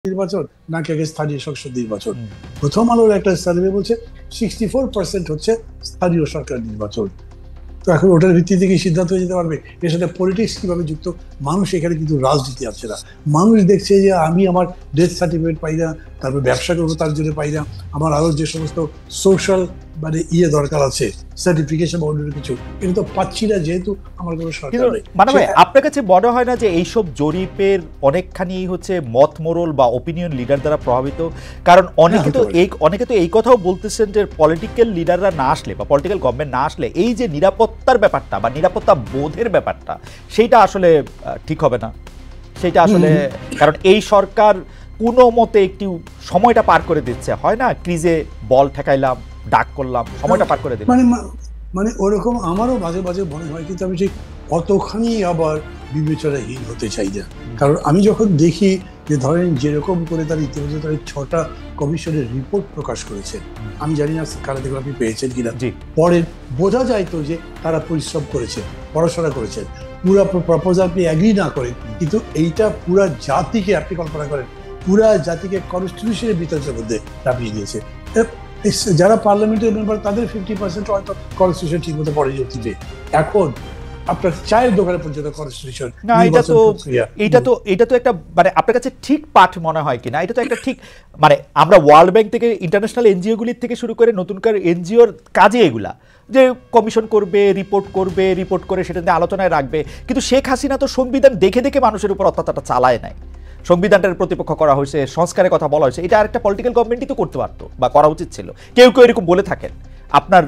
নির্বাচন নাকি আগে স্থানীয় সংসদ নির্বাচন। প্রথম আলোর একটা সার্ভে বলছে 64% হচ্ছে স্থানীয় সরকার নির্বাচন। তো এখন ওটার ভিত্তিতে কি সিদ্ধান্ত হয়ে যেতে পারবে? এর সাথে পলিটিক্স কিভাবে যুক্ত? মানুষ এখানে কিন্তু রাজনীতি আছে না, মানুষ দেখছে যে আমি আমার ডেথ সার্টিফিকেট পাই না, তারপর ব্যবসা করবো তার জন্য পাই না, আমার আরো যে সমস্ত সোশ্যাল দরকার আছে, সার্টিফিকেশন বা অন্য কিছু, এটা তো পাচ্ছি না যেহেতু আমার কোনো সরকার নেই। মানে ভাই আপনার কাছে মনে হয় না যে এইসব জরিপের অনেকখানি হচ্ছে মত মোরল বা ওপিনিয়ন লিডার দ্বারা প্রভাবিত? কারণ অনেকে তো এই কথাও বলতেছেন যে পলিটিক্যাল লিডাররা না আসলে বা পলিটিক্যাল গভর্নমেন্ট না আসলে এই যে নিরাপত্তার ব্যাপারটা বা নিরাপত্তা বোধের ব্যাপারটা সেইটা আসলে ঠিক হবে না। সেইটা আসলে কারণ এই সরকার কোনো মতে একটু সময়টা পার করে দিচ্ছে, হয় না, ক্রিজে বল ঠেকাইলাম, ডাক করলাম, সময়টা পার করে দিলাম, মানে ওরকম আমারও মাঝে মাঝে মনে হয়, কিন্তু আমি ঠিক অতখানি আবার বিবেচনাহীন হতে চাই না। কারণ আমি যখন দেখি যে ধরেন যেরকম করে তার ইতিমধ্যে তার 6টা কমিশনের রিপোর্ট প্রকাশ করেছে, আমি জানি না কারা দেখুন আপনি পেয়েছেন কিনা, পরে বোঝা যায় তো যে তারা পরিশ্রম করেছে, পড়াশোনা করেছেন, পুরা প্রপোজাল আপনি অ্যাগ্রি না করেন, কিন্তু এইটা পুরা জাতিকে, আপনি কল্পনা করেন, পুরা জাতিকে কনস্টিটিউশনের বিতর্কের মধ্যে চাপিয়ে দিয়েছে। যারা পার্লামেন্টের মেম্বার তাদের 50% হয়তো কনস্টিটিউশন ঠিক মতো পড়ে যেতে, এখন আপনার চায়ের দোকানে পর্যন্ত কনস্টিটিউশন না, এটা তো একটা মানে আপনার কাছে ঠিক পাঠ মনে হয় কিনা? এটা তো একটা ঠিক মানে আমরা ওয়ার্ল্ড ব্যাংক থেকে ইন্টারন্যাশনাল এনজিওগুলির থেকে শুরু করে নতুনকার এনজিওর কাজে এগুলা যে কমিশন করবে, রিপোর্ট করে সেটা নিয়ে আলোচনায় রাখবে, কিন্তু শেখ হাসিনা তো সংবিধান দেখে দেখে মানুষের উপর অত্যাচারটা চালায় নাই। সংবিধানটার প্রতিপক্ষ করা হয়েছে, সংস্কারের কথা বলা হয়েছে, এটা আরেকটা পলিটিক্যাল গভর্নমেন্টই তো করতে পারতো বা করা উচিত ছিল। কেউ কেউ এরকম বলে থাকেন। আপনার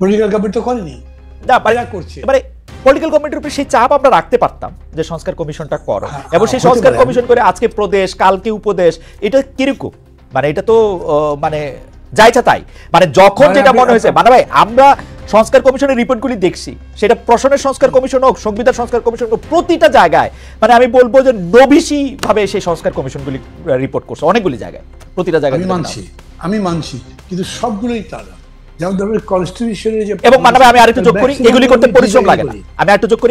পলিটিক্যাল গভর্নমেন্ট তো করেনি, এবারে পলিটিক্যাল গভর্নমেন্টের উপরে সেই চাপ আমরা রাখতে পারতাম যে সংস্কার কমিশনটা করো, এবং সেই সংস্কার কমিশন করে আজকে প্রদেশ, কালকে উপদেশ, এটা কিরকম? মানে এটা তো মানে যাইছে তাই, মানে যখন যেটা মনে হয়েছে। মানে ভাই আমরা সংস্কার কমিশনের রিপোর্টগুলি দেখছি, সেটা প্রশাসনের সংস্কার কমিশন হোক, সংবিধান সংস্কার কমিশন হোক, প্রতিটা জায়গায় মানে আমি বলবো যে নবিশি ভাবে সেই সংস্কার কমিশনগুলি রিপোর্ট করছে অনেকগুলি জায়গায়, প্রতিটা জায়গায়। আমি মানছি, কিন্তু সবগুলোই তারা যেমন ধরনের কনস্টিটিউশনের যে, এবং মানে আমি আরেকটু যোগ করি, এগুলি করতে পরিশ্রম লাগে না।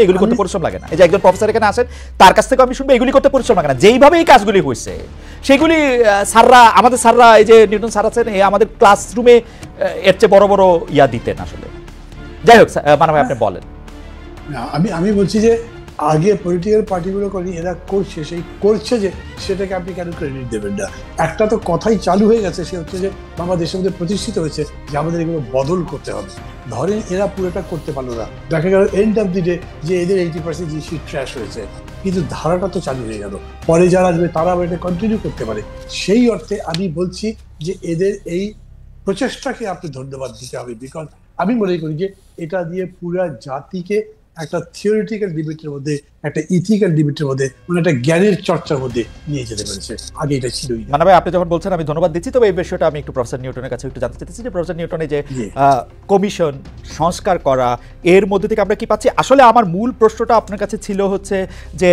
এগুলি করতে পরিশ্রম লাগে না। এই যে একজন প্রফেসর এখানে আসেন, তার কাছ থেকে আমি শুনবো, এগুলি করতে পরিশ্রম লাগে না। যেইভাবে এই কাজগুলি হয়েছে সেগুলি আমাদের স্যাররা, এই যে নিউটন স্যার আছেন, আমাদের ক্লাসরুমে এর চেয়ে বড় বড় ইয়া দিতেন আসলে। যাই হোক মানে আপনি বলেন। আমি বলছি যে আগে পলিটিক্যাল পার্টিগুলো করি, এরা করছে, সেই করছে যে সেটাকে আপনি কেন ক্রেডিট দেবেন না? একটা তো কথাই চালু হয়ে গেছে, সে হচ্ছে যে বাংলা দেশের মধ্যে প্রতিষ্ঠিত হয়েছে যে আমাদের এগুলো বদল করতে হবে। ধরেন এরা পুরোটা করতে পারলো না, দেখা গেল এন্ড অফ দি ডে যে এদের 80% জিনিস ট্র্যাশ হয়েছে, কিন্তু ধারাটা তো চালু হয়ে গেল, পরে যারা আসবে তারা আবার এটা কন্টিনিউ করতে পারে। সেই অর্থে আমি বলছি যে এদের এই প্রচেষ্টাকে আপনি ধন্যবাদ দিতে হবে, বিকজ আমি মনে করি যে এটা দিয়ে পুরা জাতিকে একটা থিওরিটিক্যাল ডিবেটের মধ্যে, একটা ইথিক্যাল ডিবেটের মধ্যে, মানে একটা জ্ঞানের চর্চার মধ্যে নিয়ে যেতে পেরেছে। আগে এটা ছিলই না। মানে ভাই আপনি যখন বলছেন আমি ধন্যবাদ দিচ্ছি, তবে এই বিষয়টা আমি একটু প্রফেসর নিউটনের কাছে একটু জানতে চাইতেছি যে প্রফেসর নিউটনের যে কমিশন সংস্কার করা, এর মধ্যে থেকে আমরা কি পাচ্ছি? আসলে আমার মূল প্রশ্নটা আপনার কাছে ছিল হচ্ছে যে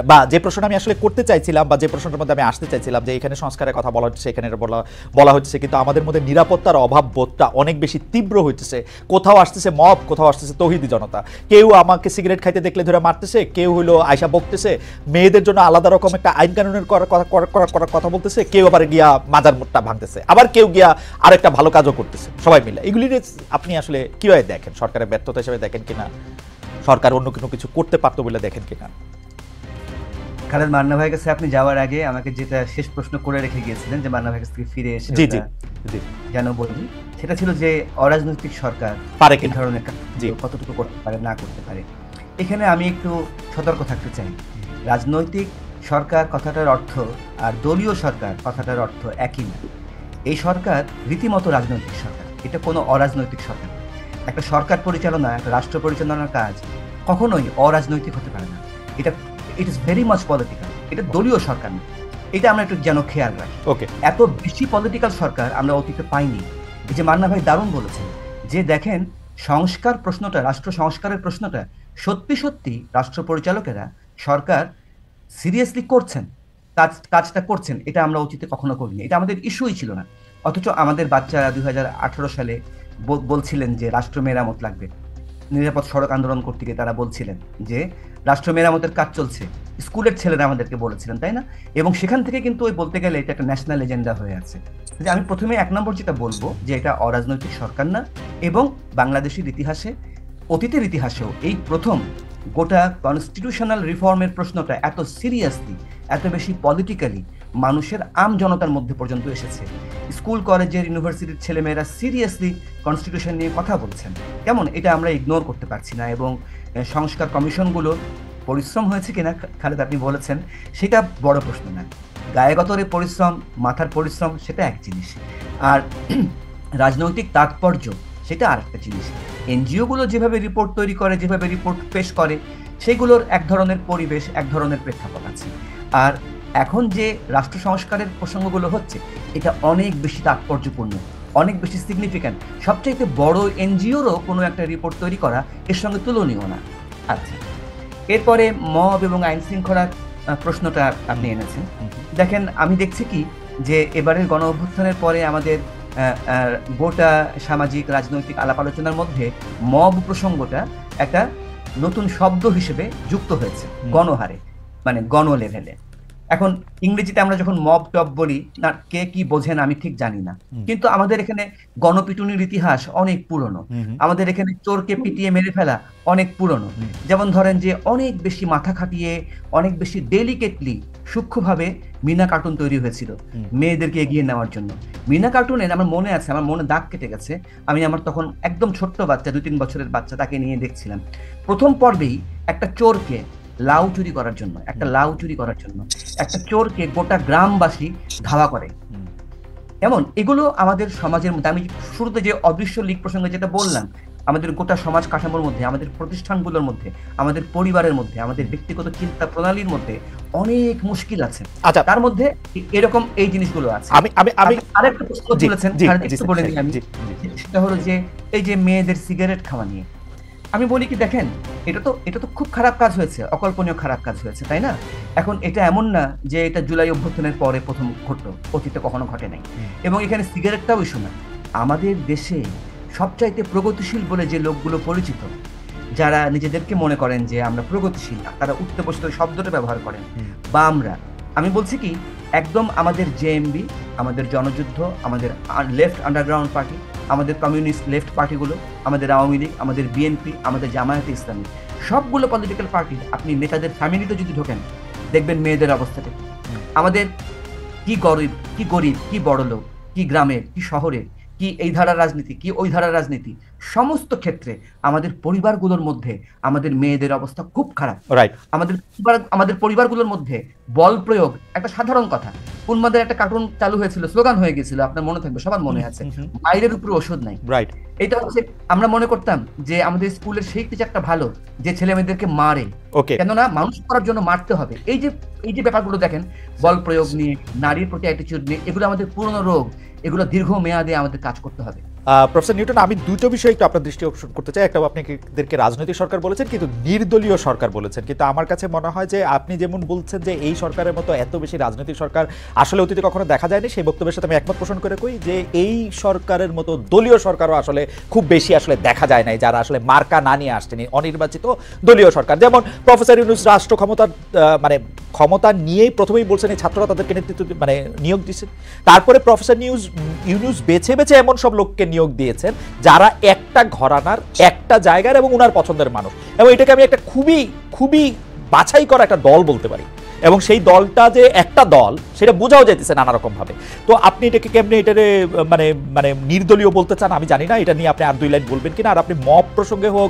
বা যে প্রশ্নটা আমি আসলে করতে চাইছিলাম বা যে প্রশ্নটার মধ্যে আমি আসতে চাইছিলাম, যে এখানে সংস্কারের কথা বলা হচ্ছে, এখানে বলা হচ্ছে, কিন্তু আমাদের মধ্যে নিরাপত্তার অভাব বোধটা অনেক বেশি তীব্র হইতেছে। কোথাও আসতেছে মব, কোথাও আসতেছে তৌহিদি জনতা, কেউ আমাকে সিগারেট খাইতে দেখলে ধরে মারতেছে, কেউ হলো আয়সা বকতেছে, মেয়েদের জন্য আলাদা রকম একটা আইন কানুনের কথা বলতেছে, কেউ আবার গিয়া মাজার মুটটা ভাঙতেছে, আবার কেউ গিয়া আরেকটা ভালো কাজও করতেছে, সবাই মিলে। এগুলি আপনি আসলে কিভাবে দেখেন? সরকারের ব্যর্থতা হিসেবে দেখেন কিনা, সরকার অন্য কোনো কিছু করতে পারতো বলে দেখেন কিনা? খালেদ, মান্না ভাইয়ের কাছে আপনি যাওয়ার আগে আমাকে যেটা শেষ প্রশ্ন করে রেখে গিয়েছিলেন যে মান্না ভাইয়ের কাছ থেকে ফিরে এসে যেন বলি, সেটা ছিল যে অরাজনৈতিক সরকার পারে কি ধরনের কতটুকু করতে পারে, না করতে পারে। এখানে আমি একটু সতর্ক থাকতে চাই। রাজনৈতিক সরকার কথাটার অর্থ আর দলীয় সরকার কথাটার অর্থ একই না। এই সরকার রীতিমতো রাজনৈতিক সরকার, এটা কোনো অরাজনৈতিক সরকার। একটা সরকার পরিচালনা, একটা রাষ্ট্র পরিচালনার কাজ কখনোই অরাজনৈতিক হতে পারে না। এটা it is very much political. এটা দলীয় সরকার না, এটা আমরা একটু যেন খেয়াল রাখি। এত বেশি পলিটিক্যাল সরকার আমরা অতীতে পাইনি। এই যে মান্না ভাই দারুণ বলেছেন যে দেখেন সংস্কার প্রশ্নটা, রাষ্ট্র সংস্কারের প্রশ্নটা সত্যি সত্যি রাষ্ট্র পরিচালকেরা, সরকার সিরিয়াসলি করছেন, কাজটা করছেন, এটা আমরা অতীতে কখনো করিনি। এটা আমাদের ইস্যুই ছিল না। অথচ আমাদের বাচ্চারা 2018 সালে বলছিলেন যে রাষ্ট্র মেরামত লাগবে। নিরাপদ সড়ক আন্দোলন করতে গিয়ে তারা বলছিলেন যে রাষ্ট্র মেরামতের কাজ চলছে, স্কুলের ছেলেরা আমাদেরকে বলেছিলেন, তাই না? এবং সেখান থেকে কিন্তু ওই বলতে গেলে এটা একটা ন্যাশনাল এজেন্ডা হয়ে আছে। যে আমি প্রথমে 1 নম্বর যেটা বলবো যে এটা অরাজনৈতিক সরকার না, এবং বাংলাদেশের ইতিহাসে, অতীতের ইতিহাসেও এই প্রথম গোটা কনস্টিটিউশনাল রিফর্মের প্রশ্নটা এত সিরিয়াসলি, এত বেশি পলিটিক্যালি মানুষের আম জনতার মধ্যে পর্যন্ত এসেছে। স্কুল কলেজের ইউনিভার্সিটির ছেলেমেয়েরা সিরিয়াসলি কনস্টিটিউশন নিয়ে কথা বলছেন, কেমন এটা আমরা ইগনোর করতে পারছি না। এবং সংস্কার কমিশনগুলো পরিশ্রম হয়েছে কিনা খালেদ আপনি বলেছেন, সেটা বড় প্রশ্ন না। গায়েগতরে পরিশ্রম, মাথার পরিশ্রম সেটা এক জিনিস, আর রাজনৈতিক তাৎপর্য সেটা আর একটা জিনিস। এনজিওগুলো যেভাবে রিপোর্ট তৈরি করে, যেভাবে রিপোর্ট পেশ করে, সেগুলোর এক ধরনের পরিবেশ, এক ধরনের প্রেক্ষাপট আছে। আর এখন যে রাষ্ট্র সংস্কারের প্রসঙ্গগুলো হচ্ছে, এটা অনেক বেশি তাৎপর্যপূর্ণ, অনেক বেশি সিগনিফিক্যান্ট। সবচাইতে বড় এনজিওরও কোনো একটা রিপোর্ট তৈরি করা এর সঙ্গে তুলনীয় না। আচ্ছা, এরপরে মব এবং আইন শৃঙ্খলার প্রশ্নটা আপনি এনেছেন। দেখেন, আমি দেখছি কি যে এবারের গণ অভ্যুত্থানের পরে আমাদের গোটা সামাজিক রাজনৈতিক আলাপ আলোচনার মধ্যে মব প্রসঙ্গটা একটা নতুন শব্দ হিসেবে যুক্ত হয়েছে গণহারে, মানে গণ লেভেলে। এখন ইংরেজিতে আমরা যখন মব টব বলি না, কে কি বোঝেন আমি ঠিক জানি না, কিন্তু আমাদের এখানে গণপিটুনির ইতিহাস অনেক পুরনো, আমাদের এখানে চোরকে পিটিয়ে মেরে ফেলা অনেক পুরনো। যেমন ধরেন যে অনেক বেশি মাথা খাটিয়ে, অনেক বেশি ডেলিকেটলি, সূক্ষ্মভাবে মিনা কার্টুন তৈরি হয়েছিল মেয়েদেরকে এগিয়ে নেওয়ার জন্য। মিনা কার্টুনের আমার মনে আছে, আমার মনে দাগ কেটে গেছে। আমি আমার তখন একদম ছোট্ট বাচ্চা, 2-3 বছরের বাচ্চা, তাকে নিয়ে দেখছিলাম। প্রথম পর্বেই একটা চোরকে লাউ চুরি করার জন্য, একটা চোরকে গোটা গ্রামবাসী ধাওয়া করে। এমন এগুলো আমাদের সমাজের মধ্যে, আমি শুরুতে যে অদৃশ্য লীগ প্রসঙ্গে যেটা বললাম, আমাদের গোটা সমাজ কাঠামোর মধ্যে, আমাদের প্রতিষ্ঠানগুলোর মধ্যে, আমাদের পরিবারের মধ্যে, আমাদের ব্যক্তিগত চিন্তা প্রণালীর মধ্যে অনেক মুশকিল আছে। আচ্ছা, তার মধ্যে এরকম এই জিনিসগুলো আছে। আমি আরেকটা প্রশ্ন তুলেছেন, বলে নিই আমি, সেটা হলো যে এই যে মেয়েদের সিগারেট খাওয়া নিয়ে আমি বলি কি, দেখেন, এটা তো খুব খারাপ কাজ হয়েছে, অকল্পনীয় খারাপ কাজ হয়েছে, তাই না? এখন এটা এমন না যে এটা জুলাই অভ্যুত্থানের পরে প্রথম ঘটলো, অতীতে কখনো ঘটে নাই। এবং এখানে সিগারেটটাও ইস্যু না। আমাদের দেশে সবচাইতে প্রগতিশীল বলে যে লোকগুলো পরিচিত, যারা নিজেদেরকে মনে করেন যে আমরা প্রগতিশীল, তারা উঠতে বসতে শব্দটা ব্যবহার করেন, বা আমি বলছি কি, একদম আমাদের জেএমবি, আমাদের জনযুদ্ধ, আমাদের লেফট আন্ডারগ্রাউন্ড পার্টি, আমাদের কমিউনিস্ট লেফট পার্টিগুলো, আমাদের আওয়ামী লীগ, আমাদের বিএনপি, আমাদের জামায়াতে ইসলামী, সবগুলো পলিটিক্যাল পার্টি, আপনি নেতাদের ফ্যামিলিতে যদি ঢোকেন, দেখবেন মেয়েদের অবস্থাটা। আমাদের কি গরিব, কি বড় লোক, কি গ্রামের, কি শহরের, কি এই ধারার রাজনীতি, কি ওই ধারার রাজনীতি, সমস্ত ক্ষেত্রে আমাদের পরিবারগুলোর মধ্যে আমাদের মেয়েদের অবস্থা খুব খারাপ। আমাদের পরিবারগুলোর মধ্যে বল প্রয়োগ একটা সাধারণ কথা। উন্মাদের একটা কার্টুন চালু হয়েছিল, স্লোগান হয়ে গেছিল, আপনার মনে থাকবে, সবার মনে আছে, বাইরের উপরে ওষুধ নাই। এটা হচ্ছে, আমরা মনে করতাম যে আমাদের স্কুলের সেই টিচারটা ভালো, যে ছেলে মেয়েদেরকে মারে, কেননা মানুষ করার জন্য মারতে হবে। এই যে ব্যাপারগুলো দেখেন, বল প্রয়োগ নিয়ে, নারীর প্রতি অ্যাটিটিউড নিয়ে, এগুলো আমাদের পুরনো রোগ, এগুলো দীর্ঘ মেয়াদে আমাদের কাজ করতে হবে। প্রফেসর নিউটন, আমি দুটো বিষয় একটু আপনার দৃষ্টি আকর্ষণ করতে চাই। একটা, আপনি এদেরকে রাজনৈতিক সরকার বলেছেন, কিন্তু নির্দলীয় সরকার বলেছেন। কিন্তু আমার কাছে মনে হয় যে আপনি যেমন বলছেন যে এই সরকারের মতো এত বেশি রাজনৈতিক সরকার আসলে অতীতে কখনো দেখা যায়নি, সেই বক্তব্যের সাথে আমি একমত পোষণ করে কই যে এই সরকারের মতো দলীয় সরকারও আসলে খুব বেশি আসলে দেখা যায় নাই, যারা আসলে মার্কা না নিয়ে আসছেন, অনির্বাচিত দলীয় সরকার। যেমন প্রফেসর ইউনূস রাষ্ট্র ক্ষমতা নিয়েই প্রথমেই বলছেন এই ছাত্ররা তাদেরকে নেতৃত্ব নিয়োগ দিচ্ছেন। তারপরে প্রফেসর ইউনূস বেছে বেছে এমন সব লোককে নিয়োগ দিয়েছেন যারা একটা ঘরানার, একটা জায়গার এবং উনার পছন্দের মানুষ, এবং এটাকে আমি একটা খুবই খুবই বাছাই করা একটা দল বলতে পারি। এবং সেই দলটা যে একটা দল সেটা বোঝাও যাইতেছে নানা রকম ভাবে। তো আপনি এটাকে কেমনে এটারে মানে নির্দলীয় বলতে চান আমি জানি না, এটা নিয়ে আপনি আর 2 লাইন বলবেন কিনা। আর আপনি মব প্রসঙ্গে হোক,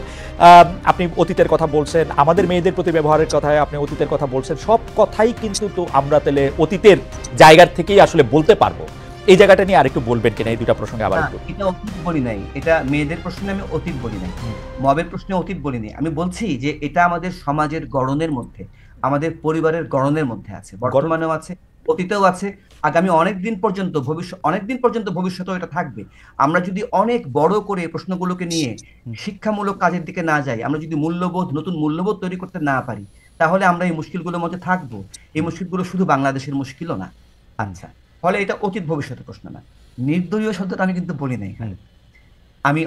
আপনি অতীতের কথা বলছেন, আমাদের মেয়েদের প্রতি ব্যবহারের কথায় আপনি অতীতের কথা বলছেন, সব কথাই কিন্তু তো আমরা তাহলে অতীতের জায়গার থেকেই আসলে বলতে পারবো। এই জায়গাটা নিয়ে আরেকটু বলবেন কিনা, এই দুটো প্রসঙ্গে আবার একটু। এটা অতীত বলি নাই, এটা মেয়েদের প্রশ্নে আমি অতীত বলি নাই, মবের প্রশ্নে অতীত বলি নাই। আমি বলছি যে এটা আমাদের সমাজের গড়নের মধ্যে, আমাদের পরিবারের গড়নের মধ্যে আছে, বর্তমানেও আছে, অতীতেও আছে, আগামী অনেকদিন পর্যন্ত ভবিষ্যতেও এটা থাকবে। আমরা যদি অনেক বড় করে প্রশ্নগুলোকে নিয়ে শিক্ষামূলক কাজের দিকে না যাই, আমরা যদি নতুন মূল্যবোধ তৈরি করতে না পারি, তাহলে আমরা এই মুশকিলগুলোর মধ্যে থাকবো। এই মুশকিলগুলো শুধু বাংলাদেশের মুশকিলও না। আচ্ছা, ফলে এটা অতীত ভবিষ্যতের প্রশ্ন না। নির্দলীয় শব্দটা আমি কিন্তু বলি নাই, আমি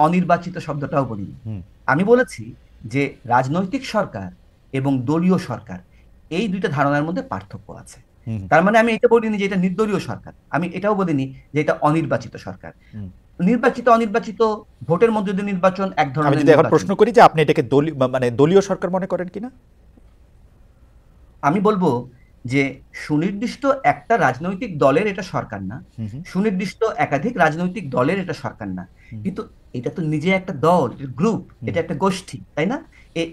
অনির্বাচিত শব্দটাও বলিনি। আমি বলেছি যে রাজনৈতিক সরকার এবং দলীয় সরকার, এই দুইটা ধারণার মধ্যে পার্থক্য আছে। তার মানে আমি এটা বলিনি যে এটা নির্দলীয় সরকার, আমি এটাও বলিনি যে এটা অনির্বাচিত সরকার। নির্বাচিত অনির্বাচিত ভোটের মধ্যে দিয়ে নির্বাচন এক ধরনের। আমি যদি এখন প্রশ্ন করি যে আপনি এটাকে দলীয় সরকার মনে করেন কিনা, আমি বলবো যে সুনির্দিষ্ট একটা রাজনৈতিক দলের এটা সরকার না, সুনির্দিষ্ট একাধিক রাজনৈতিক দলের এটা সরকার না, কিন্তু এটা তো নিজে একটা দল, গ্রুপ, এটা একটা গোষ্ঠী, তাই না?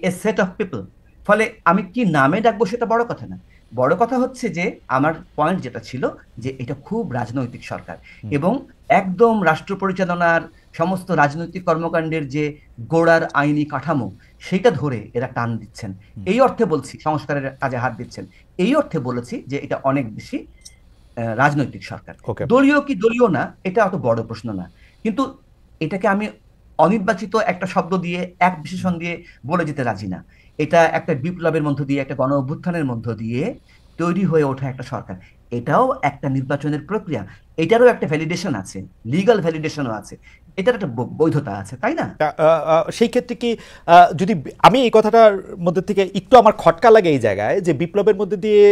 এ সেট অফ পিপল। ফলে আমি কি নামে ডাকবো সেটা বড় কথা না, বড় কথা হচ্ছে যে আমার পয়েন্ট যেটা ছিল যে এটা খুব রাজনৈতিক সরকার এবং একদম রাষ্ট্র পরিচালনার সমস্ত রাজনৈতিক কর্মকাণ্ডের যে গোড়ার আইনি কাঠামো সেটা ধরে এরা টান দিচ্ছেন। এই অর্থে বলছি সংস্কারের কাজে হাত দিচ্ছেন, এই অর্থে বলেছি যে এটা অনেক বেশি রাজনৈতিক সরকার। দলীয় কি দলীয় না এটা অত বড় প্রশ্ন না, কিন্তু এটাকে আমি অনির্বাচিত একটা শব্দ দিয়ে এক বিশেষণ দিয়ে বলে যেতে রাজি না। এটা একটা বিপ্লবের মধ্য দিয়ে, একটা গণ অভ্যুত্থানের মধ্য দিয়ে তৈরি হয়ে ওঠা একটা সরকার, এটাও একটা নির্বাচনের প্রক্রিয়া, এটারও একটা ভ্যালিডেশন আছে, লিগ্যাল ভ্যালিডেশনও আছে, এটার একটা বৈধতা আছে, তাই না? সেই ক্ষেত্রে কি যদি আমি এই কথাটার মধ্যে থেকে একটু আমার খটকা লাগে এই জায়গায় যে বিপ্লবের মধ্যে দিয়ে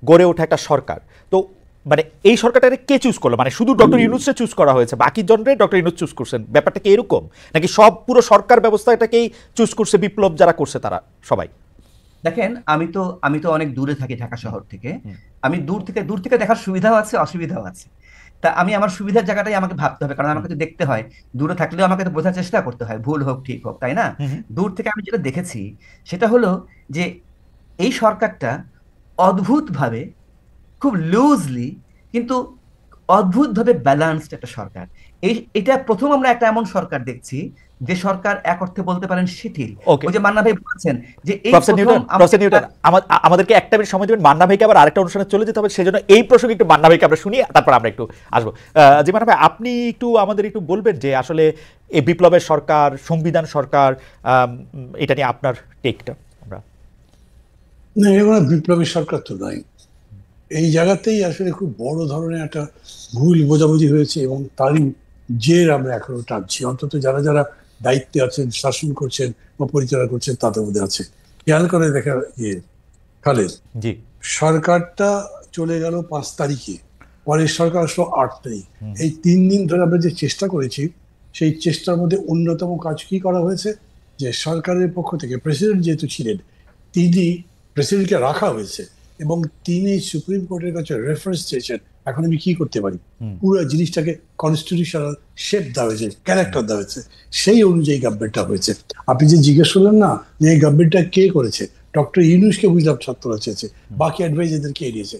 গড়ে ওঠা একটা সরকার, তো মানে এই সরকারটাকে কে চুজ করলো? মানে শুধু ডক্টর ইউনূসকে চুজ করা হয়েছে, বাকি জনরে ডক্টর ইউনূস চুজ করছেন, ব্যাপারটা কি এরকম নাকি সব পুরো সরকার ব্যবস্থাটাকেই চুজ করছে বিপ্লব যারা করছে তারা সবাই? দেখেন, আমি তো অনেক দূরে থাকি ঢাকা শহর থেকে, আমি দূর থেকে দেখার সুবিধাও আছে অসুবিধাও আছে। তা আমি আমার সুবিধার জায়গাটাই আমাকে ভাবতে হবে, কারণ আমাকে তো দেখতে হয়, দূরে থাকলেও আমাকে তো বোঝার চেষ্টা করতে হয়, ভুল হোক ঠিক হোক, তাই না? দূর থেকে আমি যেটা দেখেছি সেটা হলো যে এই সরকারটা অদ্ভুতভাবে, খুব লুজলি কিন্তু অদ্ভুতভাবে ব্যালান্সড একটা সরকার। এটা প্রথম আমরা একটা এমন সরকার দেখছি যে সরকার এক অর্থে বলতে পারেন শিথিল। ওই যে মান্না ভাই বলেছেন যে এই আমাদেরকে একটা মিনিট সময় দেবেন, মান্না ভাইকে আবার আরেকটা অনুষ্ঠানে চলে যেতে হবে, সেজন্য এই প্রসঙ্গে একটু মান্না ভাইকে আমরা শুনি, তারপর আমরা একটু আসবো। জি মান্না ভাই, আপনি একটু আমাদের একটু বলবেন যে আসলে এই বিপ্লবের সরকার, সংবিধান সরকার, এটা নিয়ে আপনার টেকটা। আমরা না, এগুলো বিপ্লবী সরকার তো নয়, এই জায়গাতেই আসলে খুব বড় ধরনের একটা ভুল বোঝাবুঝি হয়েছে এবং তারই জের আমরা এখনো টানছি, অন্তত যারা যারা দায়িত্বে আছেন, শাসন করছেন বা পরিচালনা করছেন তাদের মধ্যে আছে। খেয়াল করে দেখা খালেদ, সরকারটা চলে গেল 5 তারিখে, পরের সরকার আসলো 8 তারিখ। এই 3 দিন ধরে আমরা যে চেষ্টা করেছি, সেই চেষ্টার মধ্যে অন্যতম কাজ কি করা হয়েছে যে সরকারের পক্ষ থেকে প্রেসিডেন্ট যেহেতু ছিলেন, তিনি প্রেসিডেন্টকে রাখা হয়েছে এবং তিনি সুপ্রিম কোর্টের কাছে রেফারেন্স চেয়েছেন এখন আমি কি করতে পারি, পুরো জিনিসটাকে কনস্টিটিউশনাল শেপ দেওয়া হয়েছে, ক্যারেক্টার দেওয়া হয়েছে, সেই অনুযায়ী গভর্নমেন্টটা হয়েছে। আপনি যে জিজ্ঞেস করলেন না যে এই গভর্নমেন্টটা কে করেছে, ডক্টর ইউনূসকে বুঝলাম ছাত্ররা চেয়েছে, বাকি অ্যাডভাইজারদেরকে এড়িয়েছে।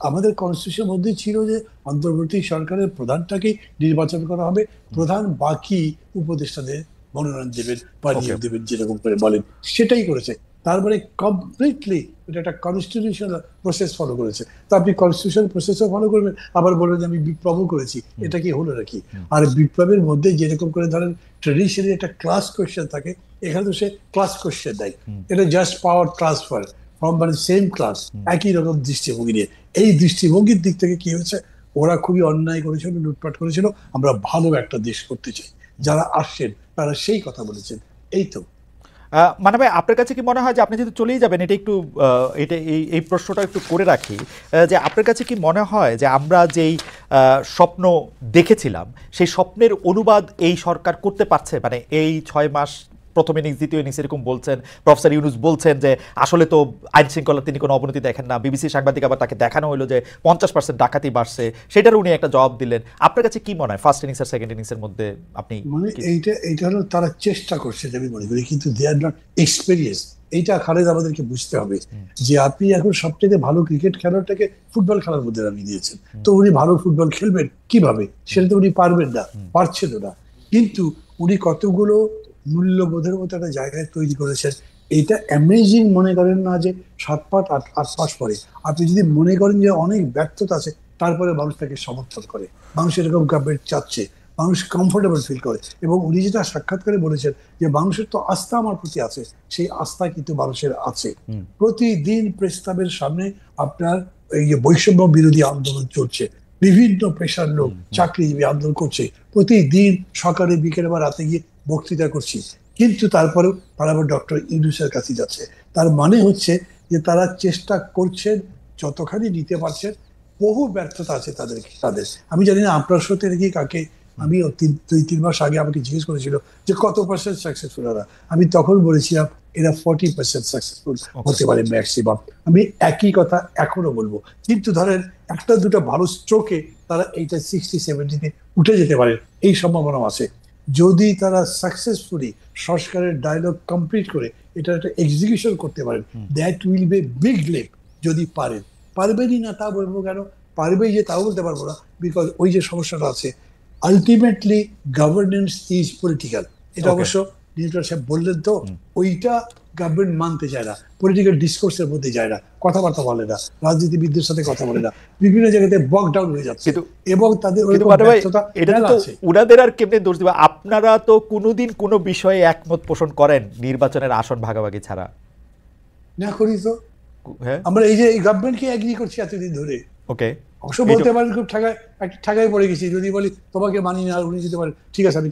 আমাদের কনস্টিটিউশন মধ্যেই ছিল যে অন্তর্বর্তী সরকারের প্রধানটাকেই নির্বাচন করা হবে, প্রধান বাকি উপদেষ্টাদের মনোনয়ন দেবেন বা নিয়োগ দেবেন, যেরকম করে বলেন সেটাই করেছে। তারপরে কমপ্লিটলি এটা একটা কনস্টিটিউশনাল প্রসেস ফলো করেছে। তো আপনি কনস্টিটিউশনাল প্রসেসও ফলো করবেন, আবার বলবেন আমি বিপ্লবও করেছি, এটা কি হলো নাকি? আর বিপ্লবের মধ্যে যেরকম করে ধরেন ট্রেডিশনালি একটা ক্লাস কোয়েশ্চেন থাকে, এখানে তো সে ক্লাস কোয়েশ্চেন দেয়, এটা জাস্ট পাওয়ার ট্রান্সফার ফ্রম মানে সেম ক্লাস, একই রকম দৃষ্টিভঙ্গি নিয়ে। এই দৃষ্টিভঙ্গির দিক থেকে কি হয়েছে, ওরা খুবই অন্যায় করেছিল, লুটপাট করেছিল, আমরা ভালো একটা দেশ করতে চাই, যারা আসছেন তারা সেই কথা বলেছেন। এই তো মানে ভাই, আপনার কাছে কি মনে হয় যে আপনি যেহেতু চলেই যাবেন, এটা একটু এই প্রশ্নটা একটু করে রাখি, যে আপনার কাছে কি মনে হয় যে আমরা যেই স্বপ্ন দেখেছিলাম সেই স্বপ্নের অনুবাদ এই সরকার করতে পারছে? মানে এই 6 মাস, প্রথম ইনিংস, দ্বিতীয় ইনিংস এরকম বলছেন, প্রফেসর ইউনূস বলছেন যে আসলে তো আইন শৃঙ্খলা তিনি কোনো অবনতি দেখেন না, বিবিসি সাংবাদিক আবার তাকে দেখানো হলো যে 50% ডাকাতি বাড়ছে, সেটার উনি একটা জবাব দিলেন। আপনার কাছে কি মনে হয় ফার্স্ট ইনিংস আর সেকেন্ড ইনিংসের মধ্যে আপনি? মানে এইটা হলো তারা চেষ্টা করছে আমি মনে করি, কিন্তু দে আর নট এক্সপেরিয়েন্স। এইটা খালেদ আমাদেরকে বুঝতে হবে যে আপনি এখন সবচেয়ে ভালো ক্রিকেট খেলোয়াড়টাকে ফুটবল খেলার মধ্যে নামিয়ে দিয়েছেন, তো উনি ভালো ফুটবল খেলবেন কিভাবে? সেটা তো উনি পারবেন না, পারছেন না। কিন্তু উনি কতগুলো মূল্যবোধের মতো একটা জায়গায় তৈরি করেছেন, এটা অ্যামেজিং মনে করেন না যে 7 পাস 8 পাস পরে। আপনি যদি মনে করেন যে অনেক ব্যর্থতা আছে, তারপরে মানুষ তাকে সমর্থন করে, মানুষ এরকম গভর্নমেন্ট চাচ্ছে, মানুষ কমফোর্টেবল ফিল করে। এবং উনি যেটা সাক্ষাৎকারে বলেছেন যে মানুষের তো আস্থা আমার প্রতি আছে, সেই আস্থা কিন্তু মানুষের আছে। প্রতিদিন প্রেস ক্লাবের সামনে আপনার এই যে বৈষম্য বিরোধী আন্দোলন চলছে, বিভিন্ন পেশার লোক চাকরিজীবী আন্দোলন করছে, প্রতিদিন সকালে বিকেলে বা রাতে গিয়ে বক্তৃতা করছি, কিন্তু তারপরেও তারা আবার ডক্টর ইউনূসের কাছে যাচ্ছে। তার মানে হচ্ছে যে তারা চেষ্টা করছেন যতখানি নিতে পারছেন। বহু ব্যর্থতা আছে তাদের। আমি জানি না আপনার সাথে নাকি কাকে, আমি 2-3 মাস আগে আমাকে জিজ্ঞেস করেছিল যে কত পার্সেন্ট সাকসেসফুল ওরা, আমি তখন বলেছিলাম এরা 40% সাকসেসফুল হতে পারে ম্যাক্সিমাম। আমি একই কথা এখনো বলবো। কিন্তু ধরেন একটা দুটো ভালো স্ট্রোকে তারা এইটা 60-70-তে উঠে যেতে পারে, এই সম্ভাবনা আছে। যদি তারা সাকসেসফুলি সংস্কারের ডায়লগ কমপ্লিট করে এটা একটা এক্সিকিউশন করতে পারেন, that will be big leap. যদি পারেন, পারবেনই না তা বলবো কেন, পারবেই যে তাও বলতে পারবো না, বিকজ ওই যে সমস্যাটা আছে, আলটিমেটলি গভর্নেন্স ইজ পলিটিক্যাল। এটা অবশ্য নিউটন সাহেব বললেন তো, ওইটা গভর্নমেন্ট মানতে চায় না, পলিটিক্যাল ডিসকোর্সের মধ্যে যায় না, কথাবার্তা বলে না, রাজনীতিবিদদের সাথে কথা বলে না, বিভিন্ন জায়গাতে বক ডাউন হয়ে যাচ্ছে এবং তাদের উনাদের আর কেমনে দোষ দিবা? আপনারা তো কোনোদিন কোনো বিষয়ে একমত পোষণ করেন নির্বাচনের আসন ভাগাভাগি ছাড়া? না করি তো, আমরা এই যে এই গভর্নমেন্টকে এগ্রি করছি এতদিন ধরে। ওকে, অবশ্য বলতে পারেন খুব ঠাগায় পড়ে গেছি যদি বলি তোমাকে মানি না, উনি যদি বলেন ঠিক আছে আমি